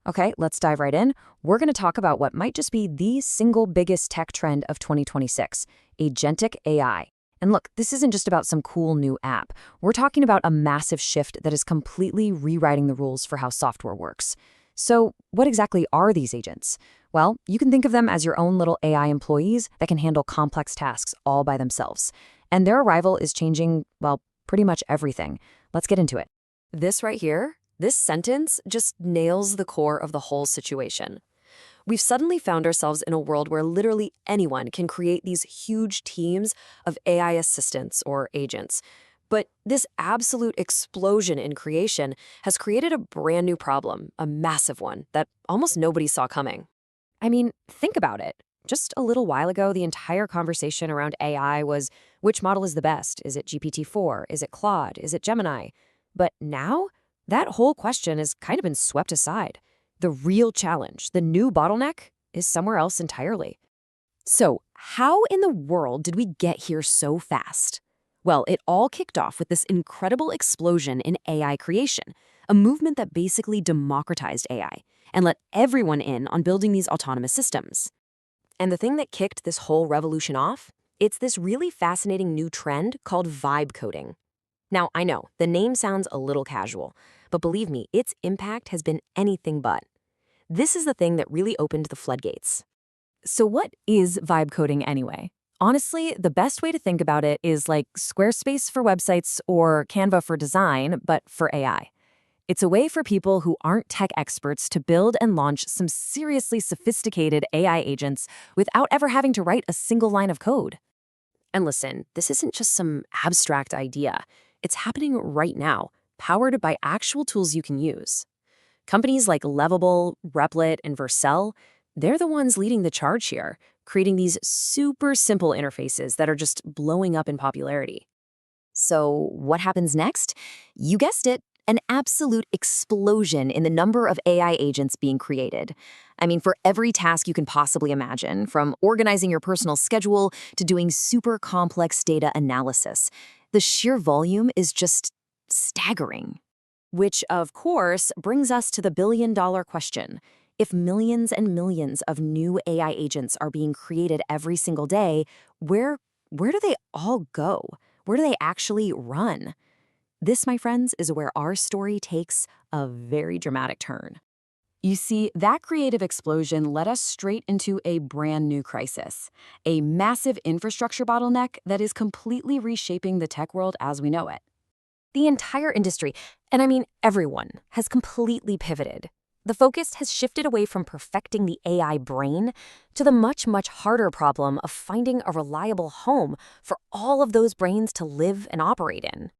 Okay, let's dive right in. We're going to talk about what might just be the single biggest tech trend of 2026, Agentic AI. And look, this isn't just about some cool new app. We're talking about a massive shift that is completely rewriting the rules for how software works. So, what exactly are these agents? Well, you can think of them as your own little AI employees that can handle complex tasks all by themselves. And their arrival is changing, well, pretty much everything. Let's get into it. This right here, this sentence just nails the core of the whole situation. We've suddenly found ourselves in a world where literally anyone can create these huge teams of AI assistants or agents. But this absolute explosion in creation has created a brand new problem, a massive one, that almost nobody saw coming. I mean, think about it. Just a little while ago, the entire conversation around AI was, which model is the best? Is it GPT-4? Is it Claude? Is it Gemini? But now, that whole question has kind of been swept aside. The real challenge, the new bottleneck, is somewhere else entirely. So, how in the world did we get here so fast? Well, it all kicked off with this incredible explosion in AI creation, a movement that basically democratized AI and let everyone in on building these autonomous systems. And the thing that kicked this whole revolution off? It's this really fascinating new trend called vibe coding. Now, I know, the name sounds a little casual, but believe me, its impact has been anything but. This is the thing that really opened the floodgates. So what is vibe coding anyway? Honestly, the best way to think about it is like Squarespace for websites or Canva for design, but for AI. It's a way for people who aren't tech experts to build and launch some seriously sophisticated AI agents without ever having to write a single line of code. And listen, this isn't just some abstract idea. It's happening right now, powered by actual tools you can use. Companies like Lovable, Replit, and Vercel, they're the ones leading the charge here, creating these super simple interfaces that are just blowing up in popularity. So what happens next? You guessed it, an absolute explosion in the number of AI agents being created. I mean, for every task you can possibly imagine, from organizing your personal schedule to doing super complex data analysis, the sheer volume is just staggering. Which, of course, brings us to the billion-dollar question. If millions and millions of new AI agents are being created every single day, where do they all go? Where do they actually run? This, my friends, is where our story takes a very dramatic turn. You see, that creative explosion led us straight into a brand new crisis, a massive infrastructure bottleneck that is completely reshaping the tech world as we know it. The entire industry, and I mean everyone, has completely pivoted. The focus has shifted away from perfecting the AI brain to the much, much harder problem of finding a reliable home for all of those brains to live and operate in.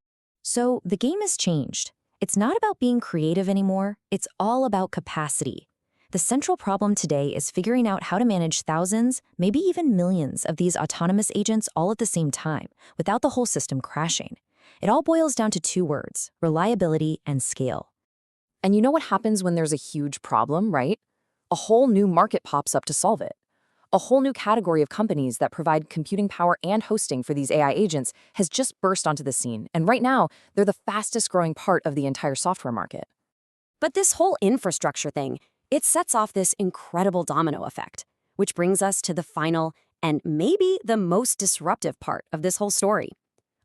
So the game has changed. It's not about being creative anymore. It's all about capacity. The central problem today is figuring out how to manage thousands, maybe even millions of these autonomous agents all at the same time, without the whole system crashing. It all boils down to two words: reliability and scale. And you know what happens when there's a huge problem, right? A whole new market pops up to solve it. A whole new category of companies that provide computing power and hosting for these AI agents has just burst onto the scene, and right now, they're the fastest growing part of the entire software market. But this whole infrastructure thing, it sets off this incredible domino effect, which brings us to the final and maybe the most disruptive part of this whole story: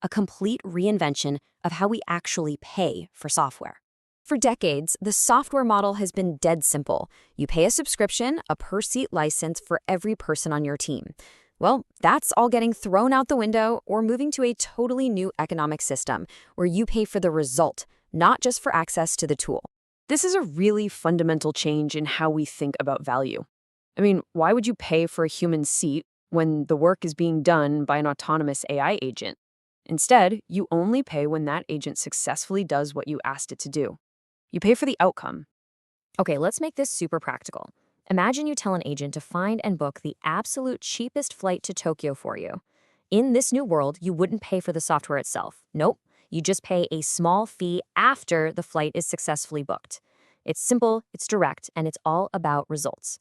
a complete reinvention of how we actually pay for software. For decades, the software model has been dead simple. You pay a subscription, a per-seat license for every person on your team. Well, that's all getting thrown out the window or moving to a totally new economic system where you pay for the result, not just for access to the tool. This is a really fundamental change in how we think about value. I mean, why would you pay for a human seat when the work is being done by an autonomous AI agent? Instead, you only pay when that agent successfully does what you asked it to do. You pay for the outcome. Okay, let's make this super practical. Imagine you tell an agent to find and book the absolute cheapest flight to Tokyo for you. In this new world, you wouldn't pay for the software itself. Nope, you just pay a small fee after the flight is successfully booked. It's simple, it's direct, and it's all about results.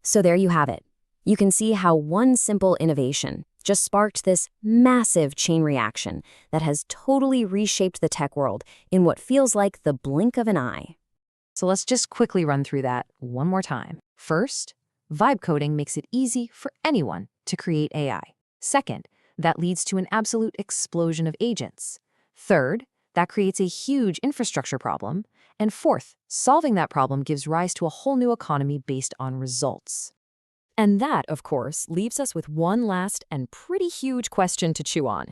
So there you have it. You can see how one simple innovation just sparked this massive chain reaction that has totally reshaped the tech world in what feels like the blink of an eye. So let's just quickly run through that one more time. First, vibe coding makes it easy for anyone to create AI. Second, that leads to an absolute explosion of agents. Third, that creates a huge infrastructure problem. And fourth, solving that problem gives rise to a whole new economy based on results. And that, of course, leaves us with one last and pretty huge question to chew on.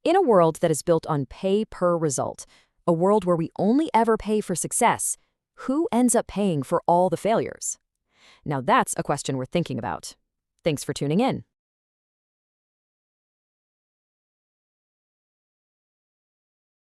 In a world that is built on pay per result, a world where we only ever pay for success, who ends up paying for all the failures? Now that's a question we're thinking about. Thanks for tuning in.